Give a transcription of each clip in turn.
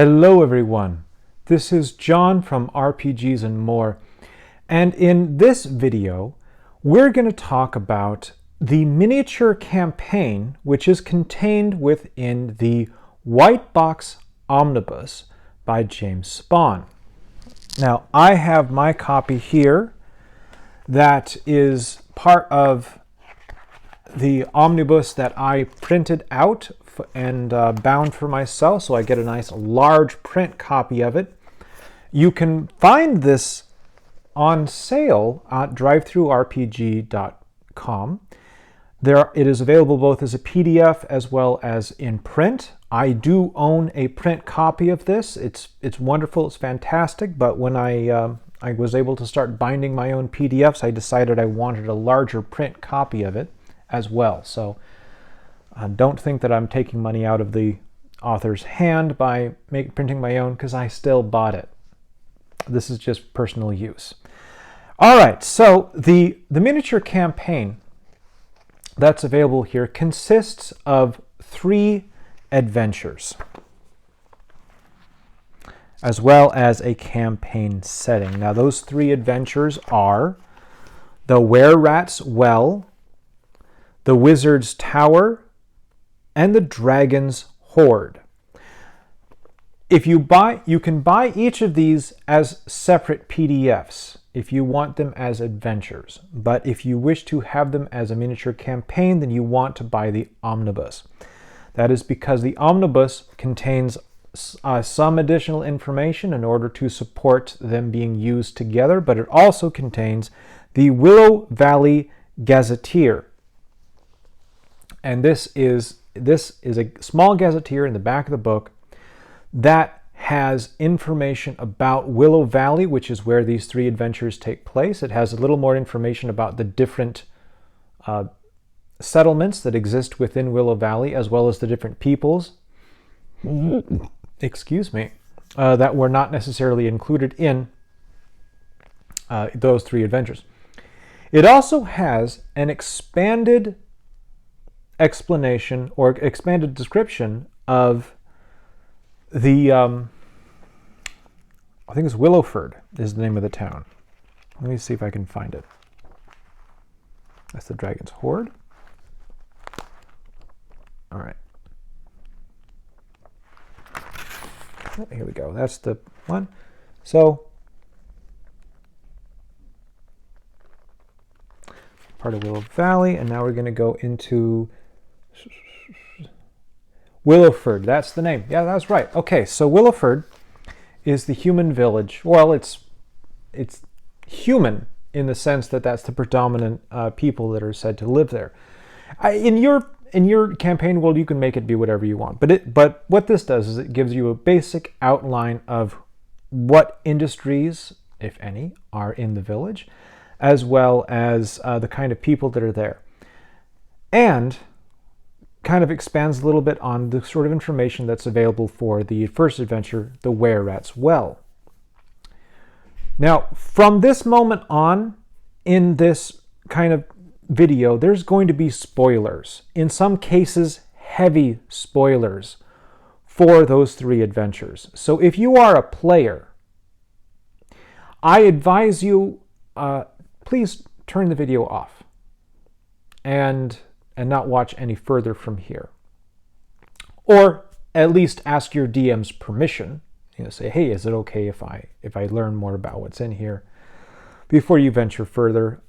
Hello everyone, this is John from RPGs and More, and in this video we're going to talk about the miniature campaign which is contained within the White Box Omnibus by James Spawn. Now I have my copy here that is part of the omnibus that I printed out and bound for myself, so I get a nice large print copy of it. You can find this on sale at DriveThruRPG.com. It is available both as a PDF as well as in print. I do own a print copy of this. It's wonderful, it's fantastic, but when I was able to start binding my own PDFs, I decided I wanted a larger print copy of it as well. So don't think that I'm taking money out of the author's hand by printing my own, because I still bought it. This is just personal use. All right, so the miniature campaign that's available here consists of 3 adventures, as well as a campaign setting. Now those 3 adventures are the Were-Rat's Well, the Wizard's Tower, and the Dragon's Horde. You can buy each of these as separate PDFs if you want them as adventures. But if you wish to have them as a miniature campaign, then you want to buy the Omnibus. That is because the Omnibus contains some additional information in order to support them being used together, but it also contains the Willow Valley Gazetteer. And this is a small gazetteer in the back of the book that has information about Willow Valley, which is where these 3 adventures take place. It has a little more information about the different settlements that exist within Willow Valley, as well as the different peoples, that were not necessarily included in those 3 adventures. It also has an expanded explanation or expanded description of the I think it's Willowford is the name of the town. Let me see if I can find it. That's the Dragon's Horde. All right. Here we go. That's the one. So part of Willow Valley, and now we're going to go into Willowford. That's the name. Yeah, that's right. Okay, so Willowford is the human village. Well, it's human in the sense that that's the predominant people that are said to live there. In your campaign world, you can make it be whatever you want. But what this does is it gives you a basic outline of what industries, if any, are in the village, as well as the kind of people that are there. And kind of expands a little bit on the sort of information that's available for the first adventure, the Were-Rat's Well. Now, from this moment on, in this kind of video, there's going to be spoilers. In some cases, heavy spoilers for those 3 adventures. So if you are a player, I advise you, please turn the video off and not watch any further from here. Or at least ask your DM's permission. Say, hey, is it okay if I learn more about what's in here before you venture further?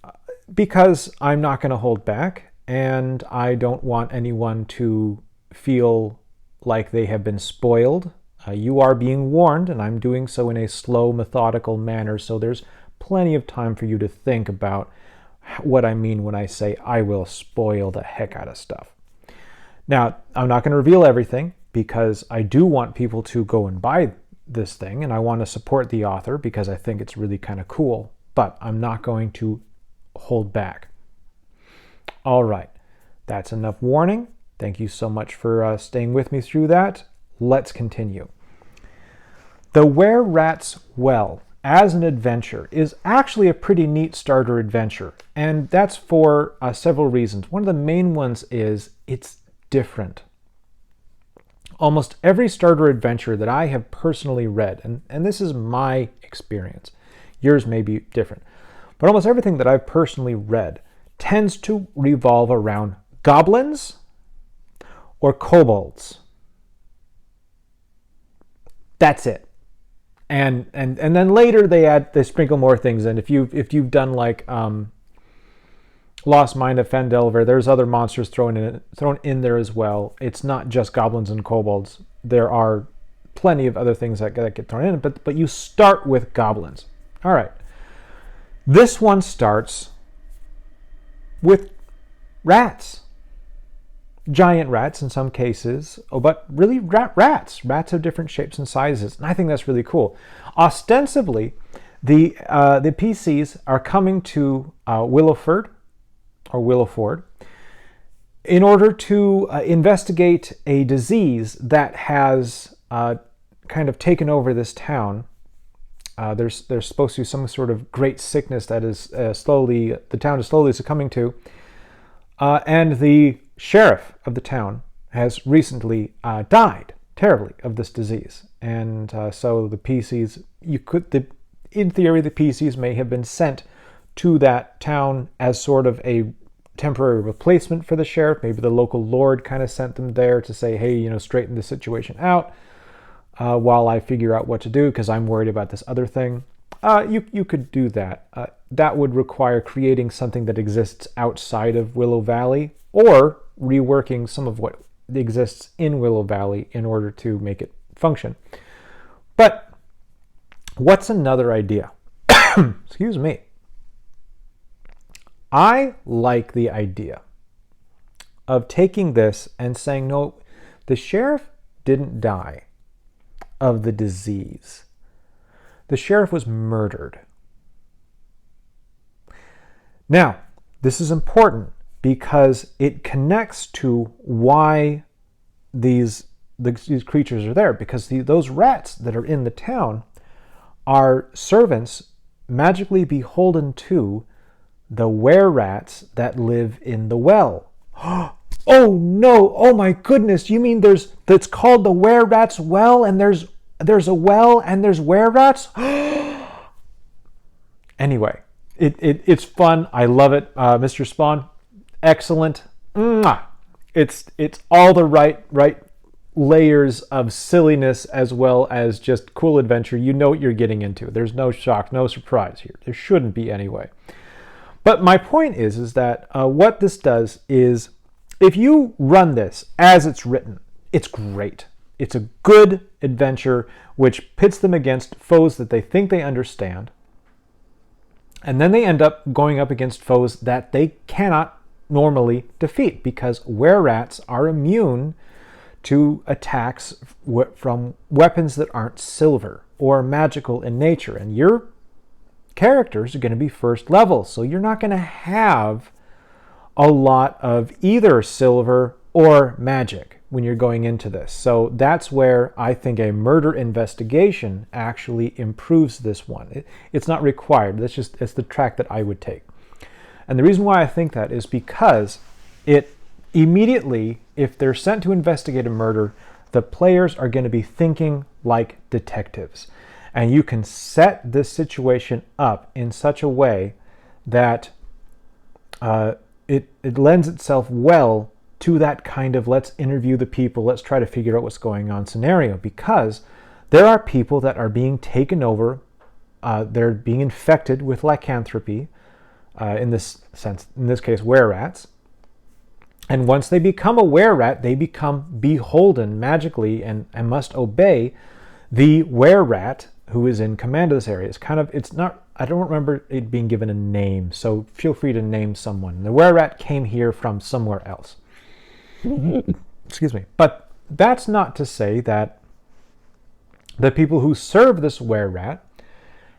Because I'm not going to hold back, and I don't want anyone to feel like they have been spoiled. You are being warned, and I'm doing so in a slow, methodical manner, so there's plenty of time for you to think about what I mean when I say I will spoil the heck out of stuff. Now, I'm not going to reveal everything because I do want people to go and buy this thing, and I want to support the author because I think it's really kind of cool, but I'm not going to hold back. All right, that's enough warning. Thank you so much for staying with me through that. Let's continue. The Were-Rat's Well as an adventure is actually a pretty neat starter adventure, and that's for several reasons. One of the main ones is it's different. Almost every starter adventure that I have personally read, and this is my experience, yours may be different, but almost everything that I've personally read tends to revolve around goblins or kobolds. That's it. And then later they sprinkle more things in. If you've done like Lost Mine of Fendelver, there's other monsters thrown in there as well. It's not just goblins and kobolds. There are plenty of other things that get thrown in, but you start with goblins. All right. This one starts with rats. Giant rats in some cases, but really rats of different shapes and sizes. And I think that's really cool. Ostensibly, the PCs are coming to Willowford, in order to investigate a disease that has kind of taken over this town. There's supposed to be some sort of great sickness that is the town is slowly succumbing to, and the sheriff of the town has recently died terribly of this disease, and so the PCs, in theory, the PCs may have been sent to that town as sort of a temporary replacement for the sheriff. Maybe the local lord kind of sent them there to say, hey, straighten the situation out while I figure out what to do because I'm worried about this other thing. You could do that. That would require creating something that exists outside of Willow Valley or reworking some of what exists in Willow Valley in order to make it function. But what's another idea? Excuse me. I like the idea of taking this and saying, no, the sheriff didn't die of the disease. The sheriff was murdered. Now, this is important because it connects to why these creatures are there, because those rats that are in the town are servants magically beholden to the were-rats that live in the well. Oh no, oh my goodness, you mean it's called the were-rats well, and there's a well and there's were-rats? Anyway, it's fun, I love it. Mr. Spawn, excellent. Mwah. It's all the right layers of silliness as well as just cool adventure. You know what you're getting into. There's no shock, no surprise here. There shouldn't be anyway. But my point is that what this does is, if you run this as it's written, it's great. It's a good adventure which pits them against foes that they think they understand. And then they end up going up against foes that they cannot normally defeat because were-rats are immune to attacks from weapons that aren't silver or magical in nature. And your characters are going to be first level, so you're not going to have a lot of either silver or magic when you're going into this. So that's where I think a murder investigation actually improves this one. It's not required. It's the track that I would take. And the reason why I think that is because it immediately, if they're sent to investigate a murder, the players are going to be thinking like detectives. And you can set this situation up in such a way that it lends itself well to that kind of let's interview the people, let's try to figure out what's going on scenario, because there are people that are being taken over, they're being infected with lycanthropy, in this case, were-rats. And once they become a were-rat, they become beholden magically and must obey the were-rat who is in command of this area. I don't remember it being given a name, so feel free to name someone. The were-rat came here from somewhere else. Excuse me. But that's not to say that the people who serve this were-rat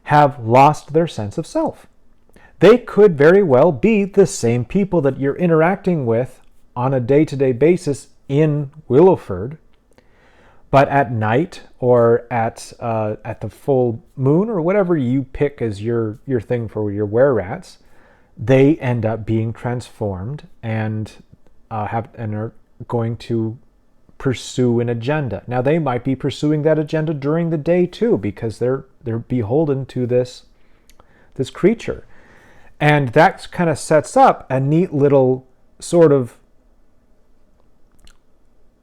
have lost their sense of self. They could very well be the same people that you're interacting with on a day-to-day basis in Willowford, but at night or at the full moon or whatever you pick as your thing for your were-rats, they end up being transformed and are going to pursue an agenda. Now they might be pursuing that agenda during the day too, because they're beholden to this creature. And that kind of sets up a neat little sort of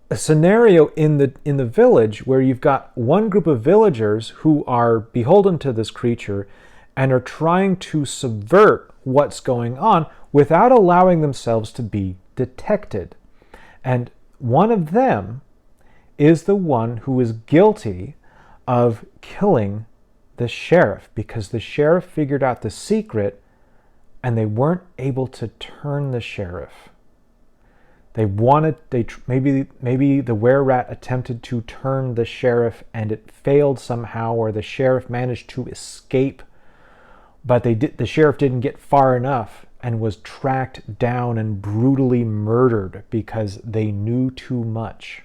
a scenario in the village where you've got one group of villagers who are beholden to this creature and are trying to subvert what's going on without allowing themselves to be detected. And one of them is the one who is guilty of killing the sheriff, because the sheriff figured out the secret and they weren't able to turn the sheriff. Maybe the were-rat attempted to turn the sheriff and it failed somehow, or the sheriff managed to escape, but the sheriff didn't get far enough and was tracked down and brutally murdered because they knew too much.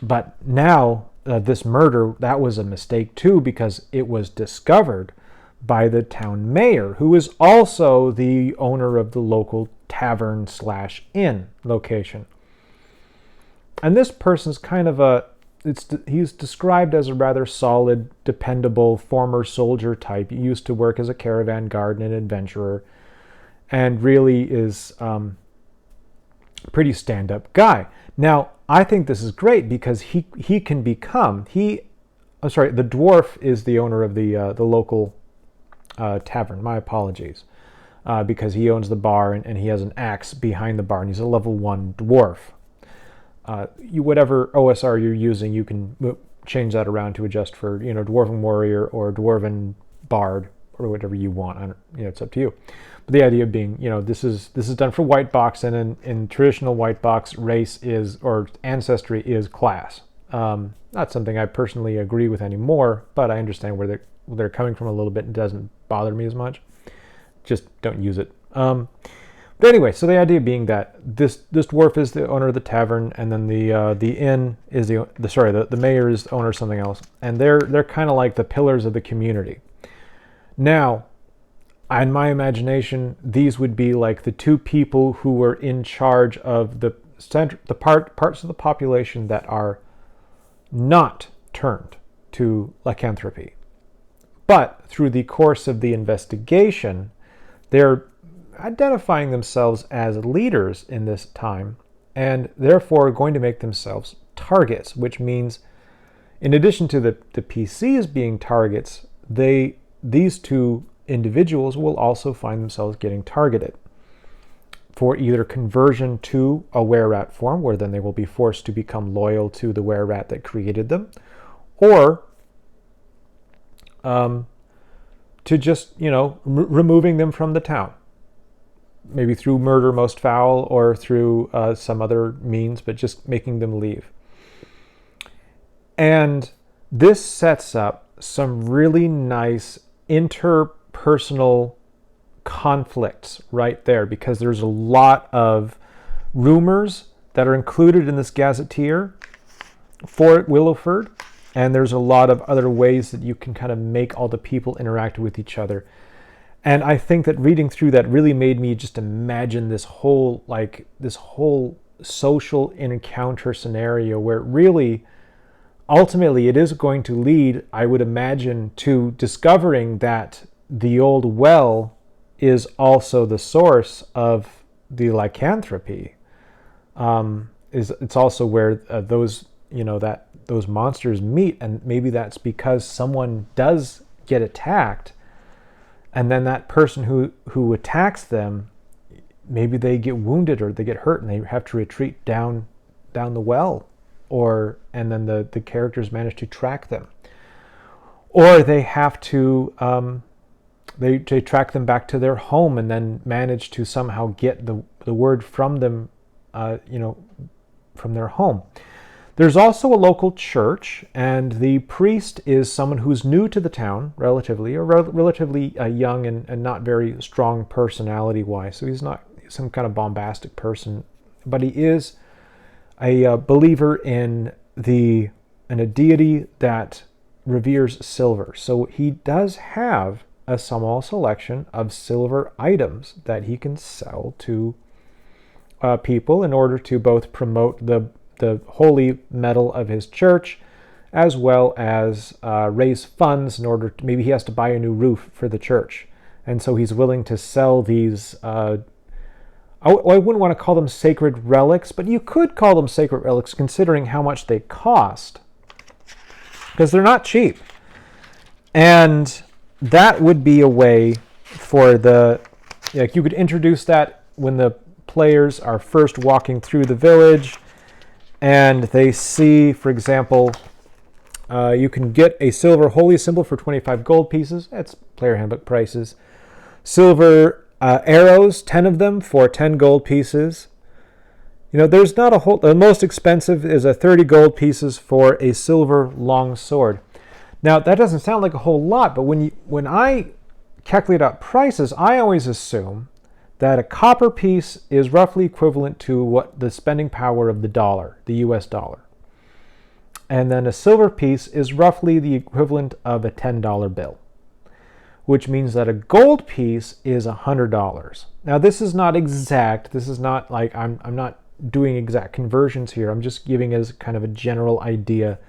But now this murder, that was a mistake too, because it was discovered by the town mayor, who is also the owner of the local tavern/inn location. And this person's kind of he's described as a rather solid, dependable former soldier type. He used to work as a caravan guard and an adventurer, and really is pretty stand-up guy. Now, I think this is great because he can become the dwarf is the owner of the local tavern. My apologies, because he owns the bar and he has an axe behind the bar, and he's a level 1 dwarf. Whatever OSR you're using, you can change that around to adjust for dwarven warrior or dwarven bard or whatever you want. It's up to you. But the idea being, this is done for white box, and in traditional white box, race is, or ancestry is, class. Not something I personally agree with anymore, but I understand where they're coming from a little bit. It doesn't bother me as much. Just don't use it. But anyway, so the idea being that this dwarf is the owner of the tavern, and then the inn is the mayor is the owner of something else, and they're kind of like the pillars of the community. Now, in my imagination, these would be like the two people who were in charge of the parts of the population that are not turned to lycanthropy. But through the course of the investigation, they're identifying themselves as leaders in this time, and therefore going to make themselves targets, which means in addition to the PCs being targets, these two individuals will also find themselves getting targeted for either conversion to a were-rat form, where then they will be forced to become loyal to the were-rat that created them, or to just, removing them from the town. Maybe through murder most foul, or through some other means, but just making them leave. And this sets up some really nice interpersonal conflicts right there, because there's a lot of rumors that are included in this Gazetteer for Willowford, and there's a lot of other ways that you can kind of make all the people interact with each other. And I think that reading through that really made me just imagine this whole social encounter scenario, where really, ultimately, it is going to lead, I would imagine, to discovering that the old well is also the source of the lycanthropy. It's also where those monsters meet, and maybe that's because someone does get attacked. And then that person who attacks them, maybe they get wounded or they get hurt and they have to retreat down the well, and then the characters manage to track them, or they have to they track them back to their home and then manage to somehow get the word from them, from their home. There's also a local church, and the priest is someone who's new to the town, relatively young and not very strong personality-wise. So he's not some kind of bombastic person, but he is a believer in a deity that reveres silver. So he does have a small selection of silver items that he can sell to people in order to both promote the the holy metal of his church, as well as raise funds in order to, maybe he has to buy a new roof for the church. And so he's willing to sell these, I wouldn't want to call them sacred relics, but you could call them sacred relics considering how much they cost, because they're not cheap. And that would be a way for like you could introduce that when the players are first walking through the village and they see, for example, you can get a silver holy symbol for 25 gold pieces. That's player handbook prices. Silver arrows, 10 of them for 10 gold pieces. There's not a whole... The most expensive is a 30 gold pieces for a silver long sword. Now, that doesn't sound like a whole lot, but when I calculate out prices, I always assume that a copper piece is roughly equivalent to what the spending power of the dollar, the US dollar. And then a silver piece is roughly the equivalent of a $10 bill, which means that a gold piece is $100. Now, this is not exact. This is not like I'm not doing exact conversions here. I'm just giving as kind of a general idea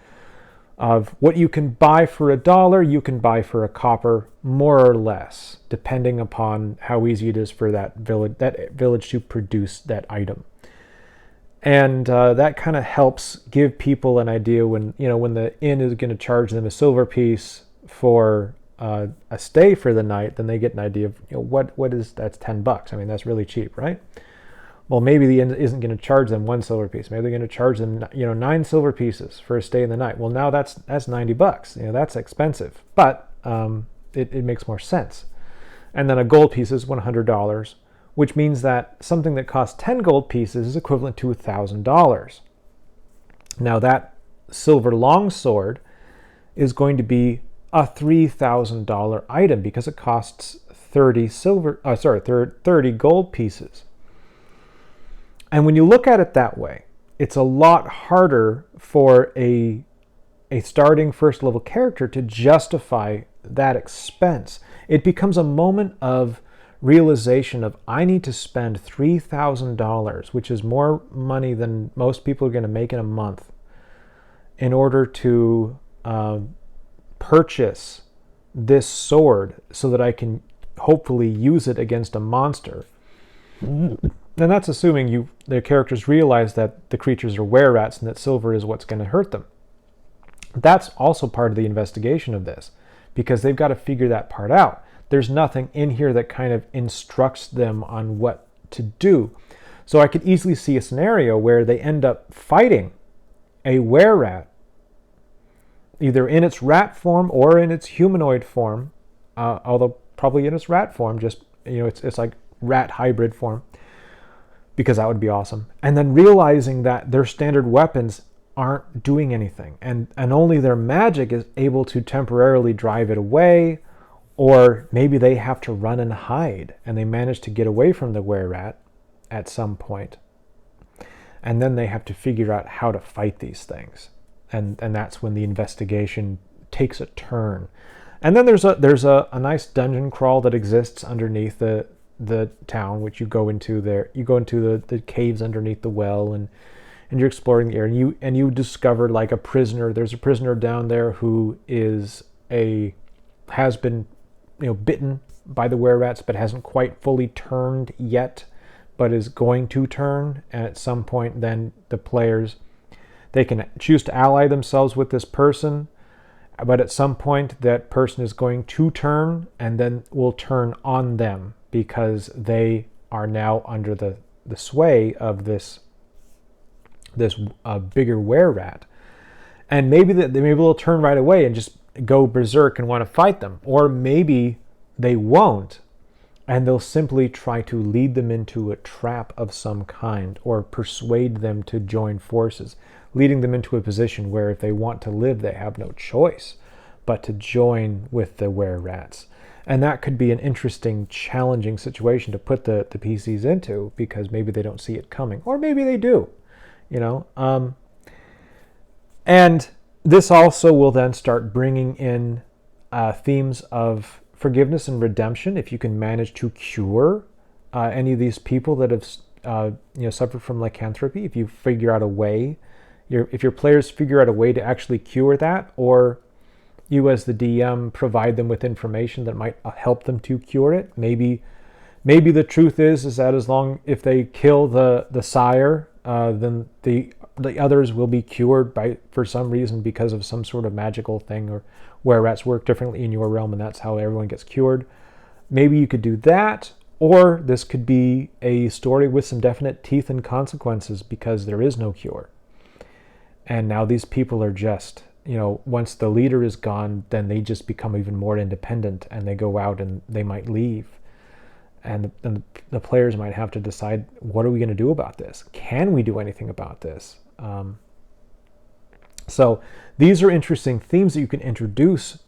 of what you can buy for $1, you can buy for a copper, more or less, depending upon how easy it is for that village to produce that item. And that kind of helps give people an idea when the inn is going to charge them a silver piece for a stay for the night, then they get an idea of what is that's $10. I mean, that's really cheap, right? Well, maybe the inn isn't going to charge them 1 silver piece. Maybe they're going to charge them 9 silver pieces for a stay in the night. Well, now that's $90. That's expensive, but it makes more sense. And then a gold piece is $100, which means that something that costs 10 gold pieces is equivalent to $1,000. Now that silver longsword is going to be a $3,000 item because it costs 30 gold pieces. And when you look at it that way, it's a lot harder for a starting first level character to justify that expense. It becomes a moment of realization of, I need to spend $3,000, which is more money than most people are going to make in a month, in order to purchase this sword so that I can hopefully use it against a monster. And that's assuming the characters realize that the creatures are were-rats and that silver is what's going to hurt them. That's also part of the investigation of this, because they've got to figure that part out. There's nothing in here that kind of instructs them on what to do. So I could easily see a scenario where they end up fighting a were-rat, either in its rat form or in its humanoid form, although probably in its rat form, just, it's like rat hybrid form, because that would be awesome. And then realizing that their standard weapons aren't doing anything, and only their magic is able to temporarily drive it away, or maybe they have to run and hide, and they manage to get away from the were-rat at some point. And then they have to figure out how to fight these things. And that's when the investigation takes a turn. And then there's a nice dungeon crawl that exists underneath the town, which you go into there. You go into the caves underneath the well, and you're exploring the area, and you discover like a prisoner. There's a prisoner down there who has been bitten by the were-rats, but hasn't quite fully turned yet, but is going to turn. And at some point, then the players, they can choose to ally themselves with this person, but at some point that person is going to turn, and then will turn on them, because they are now under the sway of this bigger were-rat. And maybe they'll turn right away and just go berserk and want to fight them. Or maybe they won't, and they'll simply try to lead them into a trap of some kind, or persuade them to join forces, leading them into a position where if they want to live, they have no choice but to join with the were-rats. And that could be an interesting, challenging situation to put the PCs into, because maybe they don't see it coming, or maybe they do, and this also will then start bringing in themes of forgiveness and redemption. If you can manage to cure any of these people that have suffered from lycanthropy, if you figure out a way if your players figure out a way to actually cure that, or you as the DM provide them with information that might help them to cure it. Maybe the truth is that if they kill the sire, then the others will be cured for some reason because of some sort of magical thing, or where rats work differently in your realm, and that's how everyone gets cured. Maybe you could do that, or this could be a story with some definite teeth and consequences because there is no cure. And now these people are just, once the leader is gone, then they just become even more independent, and they go out and they might leave. And the players might have to decide, what are we going to do about this? Can we do anything about this? So these are interesting themes that you can introduce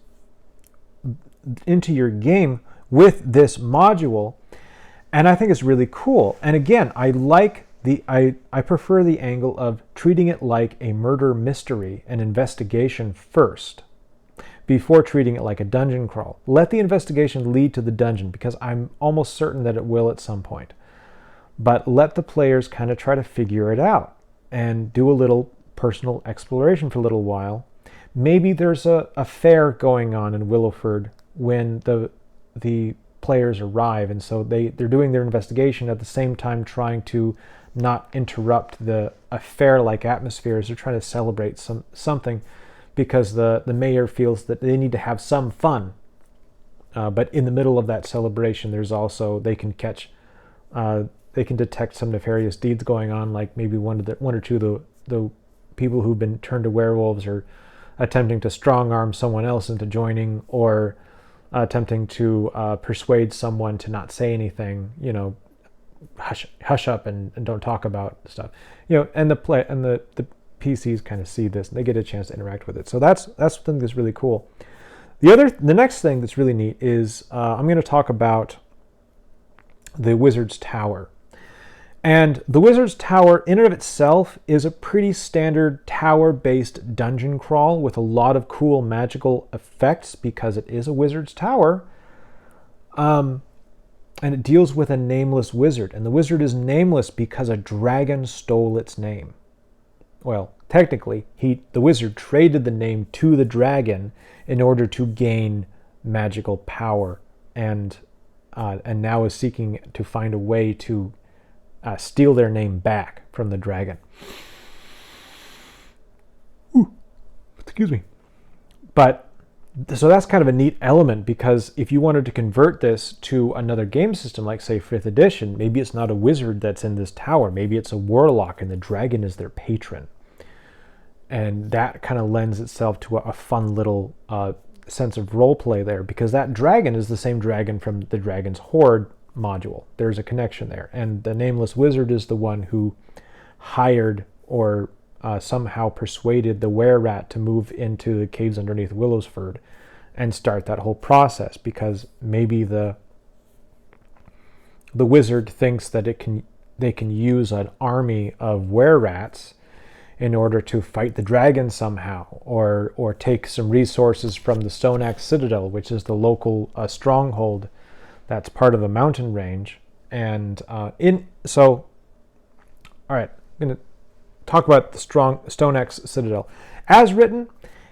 into your game with this module. And I think it's really cool. And again, I prefer the angle of treating it like a murder mystery, an investigation first, before treating it like a dungeon crawl. Let the investigation lead to the dungeon, because I'm almost certain that it will at some point. But let the players kind of try to figure it out and do a little personal exploration for a little while. Maybe there's a fair going on in Willowford when the players arrive, and so they're doing their investigation at the same time trying to not interrupt a fair-like atmosphere as they're trying to celebrate something, because the mayor feels that they need to have some fun. But in the middle of that celebration, there's also, they can detect some nefarious deeds going on, like maybe one or two of the people who've been turned to werewolves are attempting to strong-arm someone else into joining, or attempting to persuade someone to not say anything, hush up and don't talk about stuff, and the PCs kind of see this and they get a chance to interact with it. So that's something that's really cool. The next thing that's really neat is I'm going to talk about the Wizard's Tower. And the Wizard's Tower in and of itself is a pretty standard tower-based dungeon crawl with a lot of cool magical effects because it is a Wizard's Tower. And it deals with a nameless wizard. And the wizard is nameless because a dragon stole its name. Well, technically, the wizard traded the name to the dragon in order to gain magical power, and now is seeking to find a way to steal their name back from the dragon. Ooh, excuse me. So that's kind of a neat element, because if you wanted to convert this to another game system, like say 5th edition, maybe it's not a wizard that's in this tower. Maybe it's a warlock and the dragon is their patron. And that kind of lends itself to a fun little sense of role play there, because that dragon is the same dragon from the Dragon's Horde module. There's a connection there. And the nameless wizard is the one who hired or somehow persuaded the were-rat to move into the caves underneath Willowsford and start that whole process, because maybe the wizard thinks that they can use an army of were-rats in order to fight the dragon somehow, or take some resources from the Stonex Citadel, which is the local stronghold that's part of a mountain range. And all right, I'm going to talk about the Stonex Citadel. As written,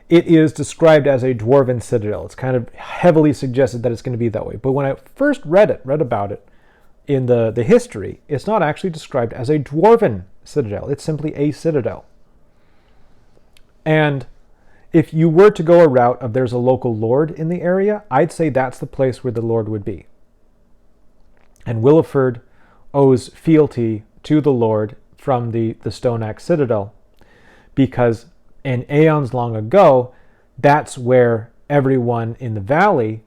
it is described as a dwarven citadel. It's kind of heavily suggested that it's going to be that way. But when I first read about it in the history, it's not actually described as a dwarven citadel. It's simply a citadel. And if you were to go a route of there's a local lord in the area, I'd say that's the place where the lord would be. And Willowford owes fealty to the lord from the Stonex Citadel, because in aeons long ago, that's where everyone in the valley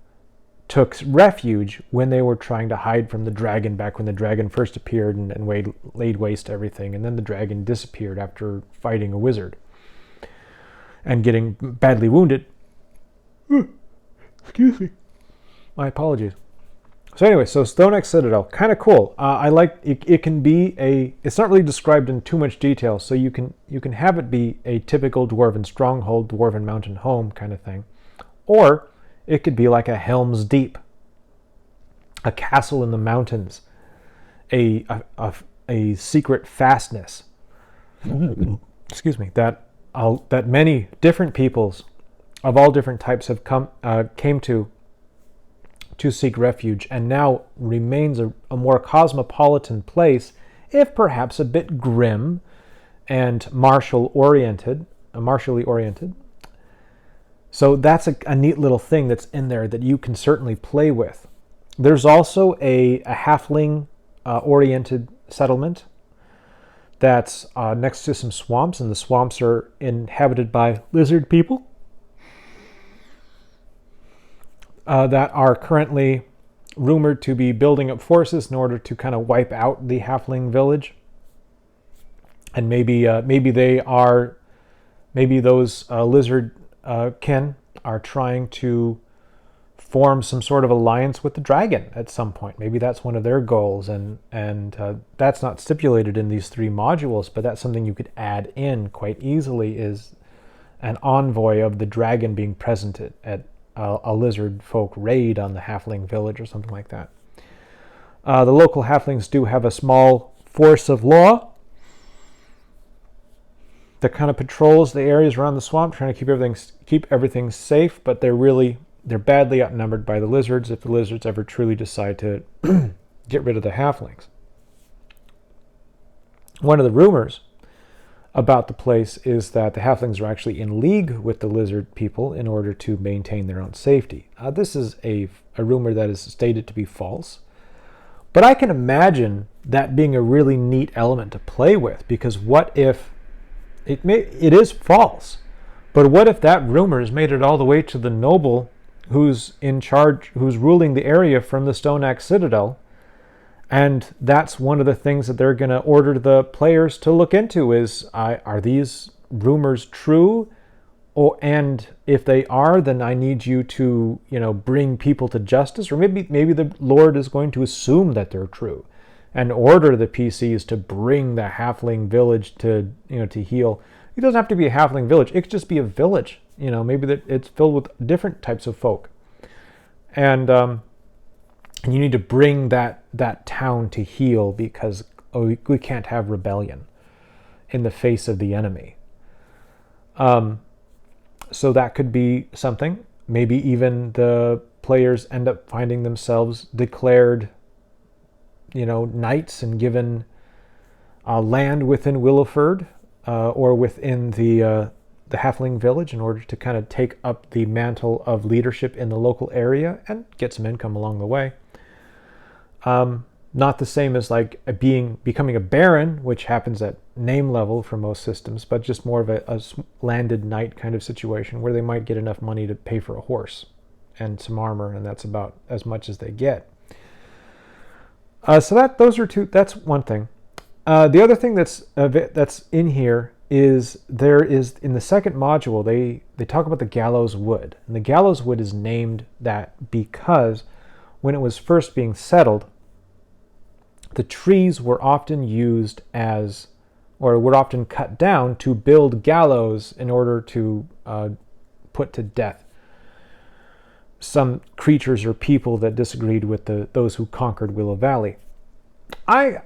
took refuge when they were trying to hide from the dragon, back when the dragon first appeared and laid waste to everything. And then the dragon disappeared after fighting a wizard and getting badly wounded. Excuse me. My apologies. So anyway, so Stonex Citadel, kind of cool. I like it. It can be it's not really described in too much detail, so you can have it be a typical dwarven stronghold, dwarven mountain home kind of thing, or it could be like a Helm's Deep, a castle in the mountains, a secret fastness. excuse me, that many different peoples of all different types have came to seek refuge, and now remains a more cosmopolitan place, if perhaps a bit grim and martially oriented. So that's a neat little thing that's in there that you can certainly play with. There's also a halfling oriented settlement that's next to some swamps, and the swamps are inhabited by lizard people that are currently rumored to be building up forces in order to kind of wipe out the halfling village. And maybe those lizard kin are trying to form some sort of alliance with the dragon at some point. Maybe that's one of their goals, and that's not stipulated in these 3 modules, but that's something you could add in quite easily, is an envoy of the dragon being present at a lizard folk raid on the halfling village or something like that. The local halflings do have a small force of law that kind of patrols the areas around the swamp, trying to keep everything safe, but they're badly outnumbered by the lizards if the lizards ever truly decide to get rid of the halflings. One of the rumors about the place is that the halflings are actually in league with the lizard people in order to maintain their own safety. This is a rumor that is stated to be false, but I can imagine that being a really neat element to play with, because what if it is false, but what if that rumor has made it all the way to the noble who's in charge, who's ruling the area from the Stonex Citadel, and that's one of the things that they're going to order the players to look into is, are these rumors true? And if they are, then I need you to, bring people to justice. Or maybe the Lord is going to assume that they're true and order the PCs to bring the halfling village to heal. It doesn't have to be a halfling village. It could just be a village. Maybe that it's filled with different types of folk. And you need to bring that town to heal, because we can't have rebellion in the face of the enemy. So that could be something. Maybe even the players end up finding themselves declared, knights and given land within Willowford or within the halfling village in order to kind of take up the mantle of leadership in the local area and get some income along the way. Not the same as like becoming a baron, which happens at name level for most systems, but just more of a landed knight kind of situation where they might get enough money to pay for a horse and some armor, and that's about as much as they get. So that's one thing. The other thing that's in here is there is, in the second module, they talk about the Gallows Wood. And the Gallows Wood is named that because when it was first being settled, the trees were often used as, or were often cut down to build gallows in order to put to death some creatures or people that disagreed with those who conquered Willow Valley. That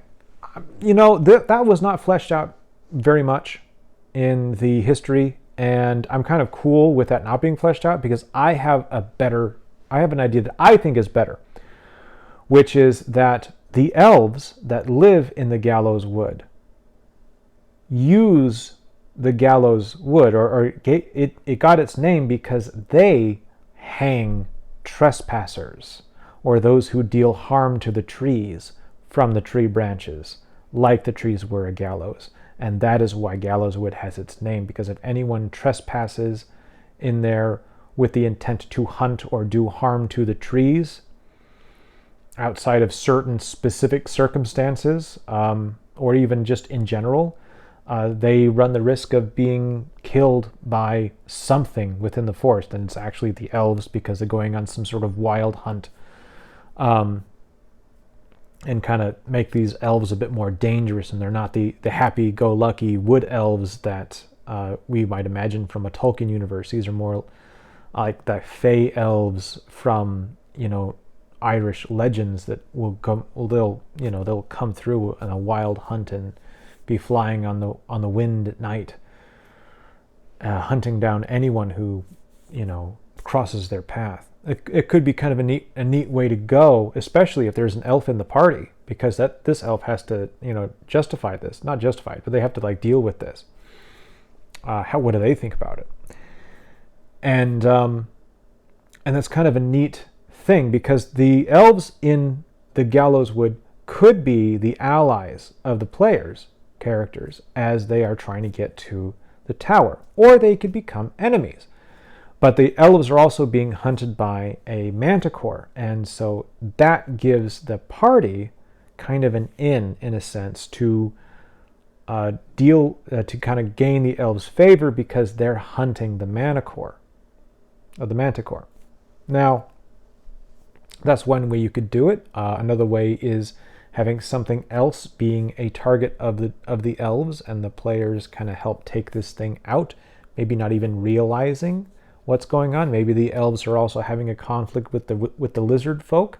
was not fleshed out very much in the history, and I'm kind of cool with that not being fleshed out, because I have an idea that I think is better, which is that the elves that live in the Gallows Wood use the Gallows Wood, or it got its name because they hang trespassers, or those who deal harm to the trees, from the tree branches, like the trees were a gallows. And that is why Gallows Wood has its name, because if anyone trespasses in there with the intent to hunt or do harm to the trees, outside of certain specific circumstances, or even just in general, they run the risk of being killed by something within the forest. And it's actually the elves, because they're going on some sort of wild hunt, and kind of make these elves a bit more dangerous, and they're not the happy-go-lucky wood elves that we might imagine from a Tolkien universe. These are more like the Fey elves from, Irish legends that they'll come through on a wild hunt and be flying on the wind at night hunting down anyone who, crosses their path. It could be kind of a neat way to go, especially if there's an elf in the party, because this elf has to, justify this. Not justify it, but they have to deal with this. What do they think about it? And that's kind of a neat thing, because the elves in the Gallows Wood could be the allies of the players' characters as they are trying to get to the tower, or they could become enemies. But the elves are also being hunted by a manticore, and so that gives the party kind of an in a sense, to to kind of gain the elves' favor, because they're hunting the manticore. Now, that's one way you could do it. Another way is having something else being a target of the elves, and the players kind of help take this thing out, maybe not even realizing what's going on. Maybe the elves are also having a conflict with the lizard folk,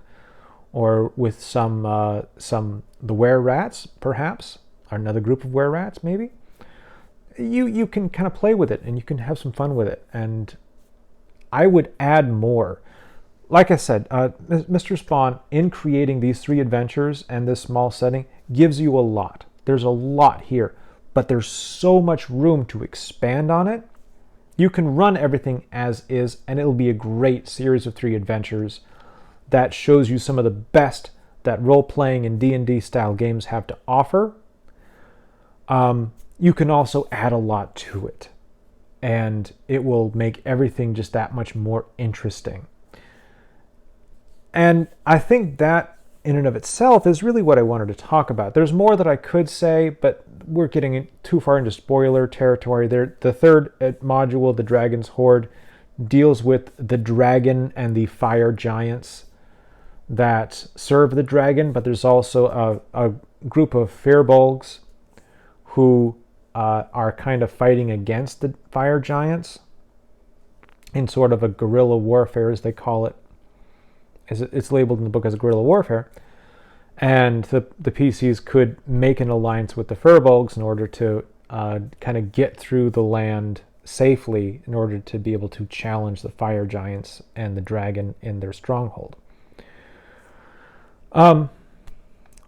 or with the were rats, perhaps, or another group of were rats, maybe. You can kind of play with it, and you can have some fun with it. And I would add more. Like I said, Mr. Spawn, in creating these 3 adventures and this small setting, gives you a lot. There's a lot here, but there's so much room to expand on it. You can run everything as is, and it'll be a great series of 3 adventures that shows you some of the best that role-playing and D&D style games have to offer. You can also add a lot to it, and it will make everything just that much more interesting. And I think that in and of itself is really what I wanted to talk about. There's more that I could say, but we're getting too far into spoiler territory there. The third module, the Dragon's Horde, deals with the dragon and the fire giants that serve the dragon, but there's also a group of firbolgs who are kind of fighting against the fire giants in sort of a guerrilla warfare, as they call it. It's labeled in the book as guerrilla warfare. And the PCs could make an alliance with the firbolgs in order to kind of get through the land safely, in order to be able to challenge the fire giants and the dragon in their stronghold.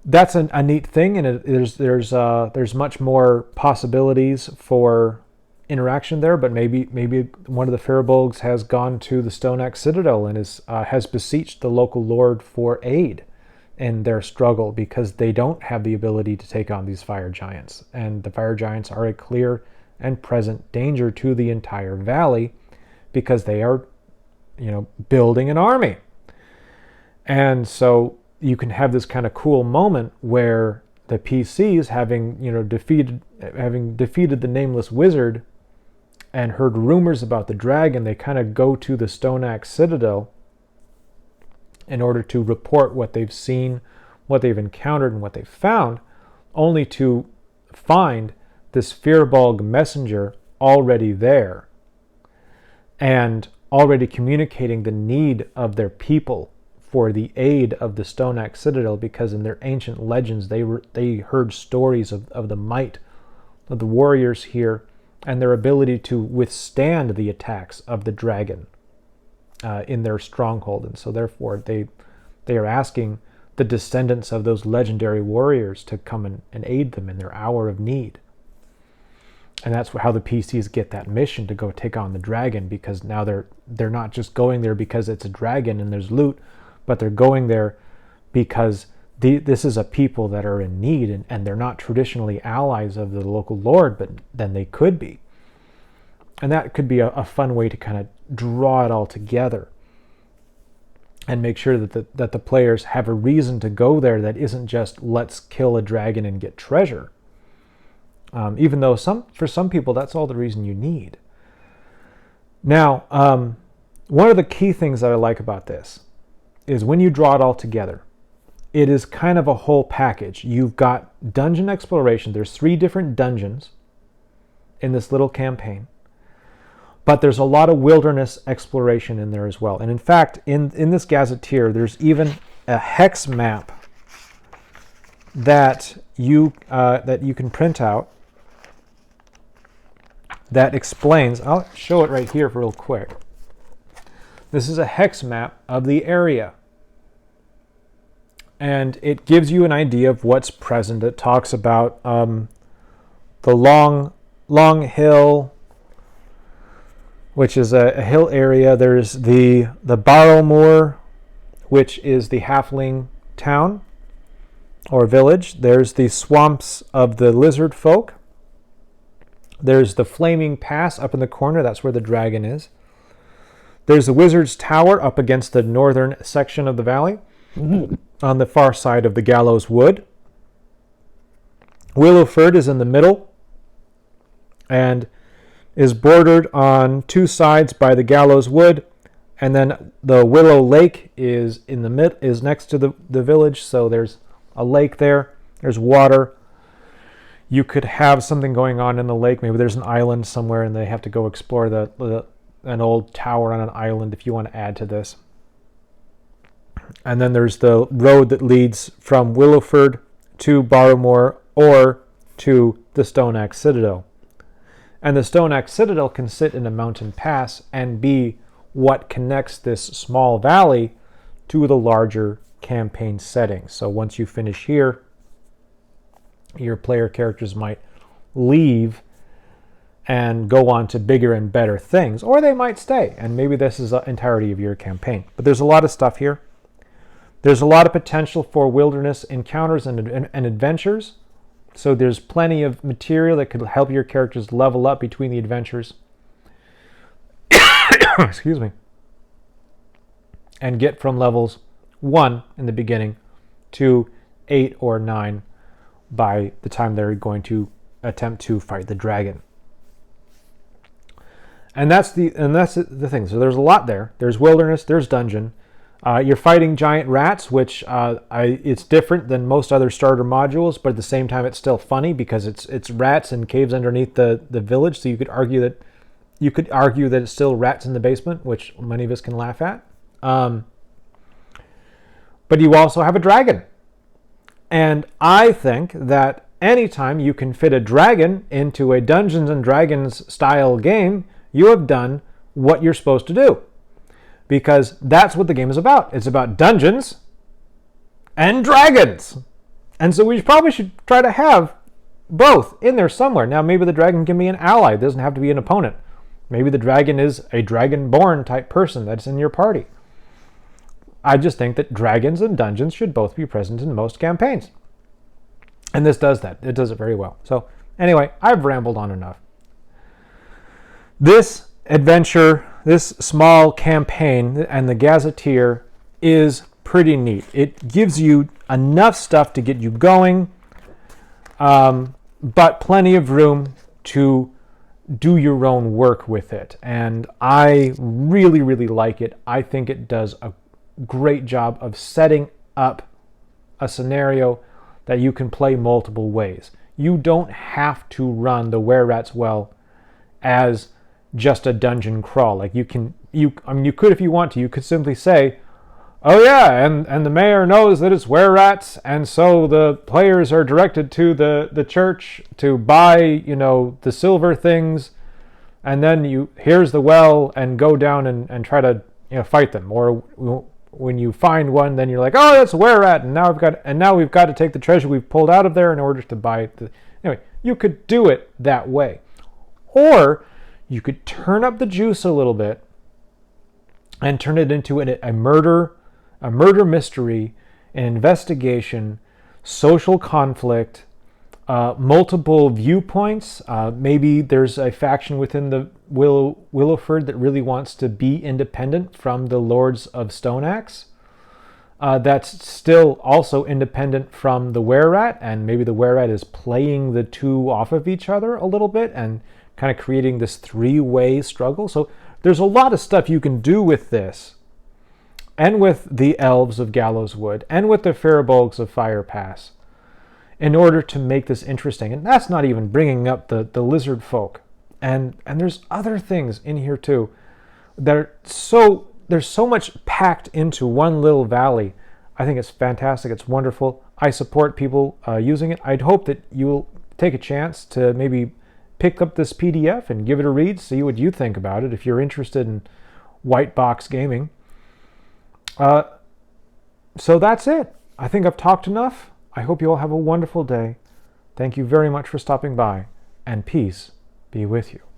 That's a neat thing, and there's much more possibilities for interaction there. But maybe one of the firbolgs has gone to the Stonex Citadel and has beseeched the local lord for aid in their struggle, because they don't have the ability to take on these fire giants, and the fire giants are a clear and present danger to the entire valley, because they are, building an army. And so you can have this kind of cool moment where the PCs, having defeated the nameless wizard and heard rumors about the dragon, they kind of go to the Stonex Citadel in order to report what they've seen, what they've encountered, and what they've found, only to find this firbolg messenger already there and already communicating the need of their people for the aid of the Stonex Citadel, because in their ancient legends they heard stories of the might of the warriors here and their ability to withstand the attacks of the dragon in their stronghold. And so therefore they are asking the descendants of those legendary warriors to come and aid them in their hour of need. And that's how the PCs get that mission to go take on the dragon, because now they're not just going there because it's a dragon and there's loot, but they're going there because this is a people that are in need, and they're not traditionally allies of the local lord, but then they could be. And that could be a fun way to kind of draw it all together and make sure that the players have a reason to go there that isn't just let's kill a dragon and get treasure. Even though for some people that's all the reason you need. Now, one of the key things that I like about this is when you draw it all together, it is kind of a whole package. You've got dungeon exploration. There's 3 different dungeons in this little campaign. But there's a lot of wilderness exploration in there as well. And in fact, in this Gazetteer, there's even a Hex Map that you can print out. that explains. I'll show it right here real quick. This is a hex map of the area. And it gives you an idea of what's present. It talks about the long hill, which is a hill area. There's the Barrowmoor, which is the halfling town or village. There's the swamps of the lizard folk. There's the Flaming Pass up in the corner. That's where the dragon is. There's the Wizard's Tower up against the northern section of the valley on the far side of the Gallows Wood. Willowford is in the middle and is bordered on two sides by the Gallows Wood, and then the Willow Lake is in the is next to the village, so there's a lake there. There's water. You could have something going on in the lake. Maybe there's an island somewhere and they have to go explore an old tower on an island if you want to add to this. And then there's the road that leads from Willowford to Barrowmoor or to the Stonex Citadel. And the Stonex Citadel can sit in a mountain pass and be what connects this small valley to the larger campaign setting. So once you finish here, your player characters might leave and go on to bigger and better things, or they might stay, and maybe this is the entirety of your campaign. But there's a lot of stuff here. There's a lot of potential for wilderness encounters and adventures. So there's plenty of material that could help your characters level up between the adventures. Excuse me. And get from levels 1 in the beginning to 8 or 9 by the time they're going to attempt to fight the dragon. And that's the thing. So there's a lot there. There's wilderness, there's dungeon. You're fighting giant rats, which it's different than most other starter modules, but at the same time it's still funny because it's rats and caves underneath the village. So you could argue that it's still rats in the basement, which many of us can laugh at. But you also have a dragon. And I think that anytime you can fit a dragon into a Dungeons and Dragons style game, you have done what you're supposed to do. Because that's what the game is about. It's about dungeons and dragons. And so we probably should try to have both in there somewhere. Now, maybe the dragon can be an ally. It doesn't have to be an opponent. Maybe the dragon is a dragonborn type person that's in your party. I just think that dragons and dungeons should both be present in most campaigns. And this does that. It does it very well. So anyway, I've rambled on enough. This adventure, this small campaign, and the Gazetteer is pretty neat. It gives you enough stuff to get you going, but plenty of room to do your own work with it. And I really, really like it. I think it does a great job of setting up a scenario that you can play multiple ways. You don't have to run the Were-Rats well as just a dungeon crawl. Like you could if you want to. You could simply say, oh yeah, and the mayor knows that it's Were-Rats, and so the players are directed to the church to buy, the silver things, and then here's the well, and go down and try to fight them. Or when you find one, then you're like, oh, that's a Were-Rat, and now we've got to take the treasure we've pulled out of there in order to buy the. Anyway, you could do it that way, or you could turn up the juice a little bit and turn it into a murder mystery, an investigation, social conflict, multiple viewpoints. Maybe there's a faction within the Willowford that really wants to be independent from the Lords of Stonex. That's still also independent from the Were-Rat, and maybe the Were-Rat is playing the two off of each other a little bit and kind of creating this three-way struggle. So there's a lot of stuff you can do with this, and with the Elves of Gallows Wood, and with the Faribolgs of Fire Pass, in order to make this interesting. And that's not even bringing up the lizard folk. And there's other things in here too that are there's so much packed into one little valley. I think it's fantastic. It's wonderful. I support people using it. I'd hope that you'll take a chance to maybe pick up this PDF and give it a read, see what you think about it if you're interested in white box gaming. So that's it. I think I've talked enough. I hope you all have a wonderful day. Thank you very much for stopping by, and peace be with you.